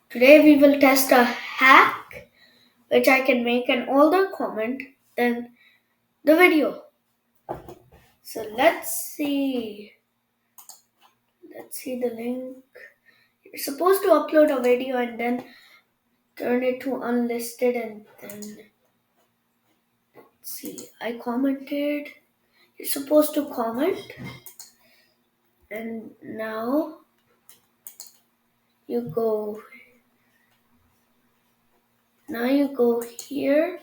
Today we will test a hack which I can make an older comment than the video. So let's see. Let's see the link. You're supposed to upload a video and then turn it to unlisted and then see. I commented. You're supposed to comment and now you go here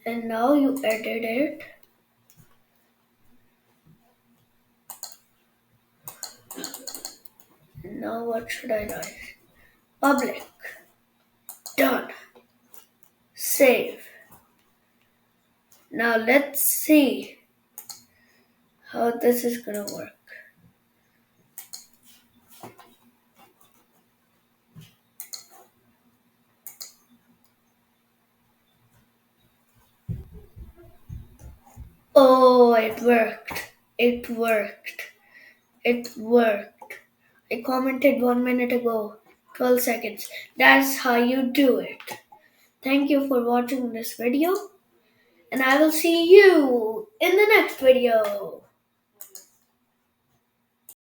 and now you edit it. And now what should I write? Public. Done. Save. Now let's see how this is gonna work. Oh, it worked. It worked. It worked. I commented 1 minute ago, 12 seconds. That's how you do it. Thank you for watching this video, and I will see you in the next video.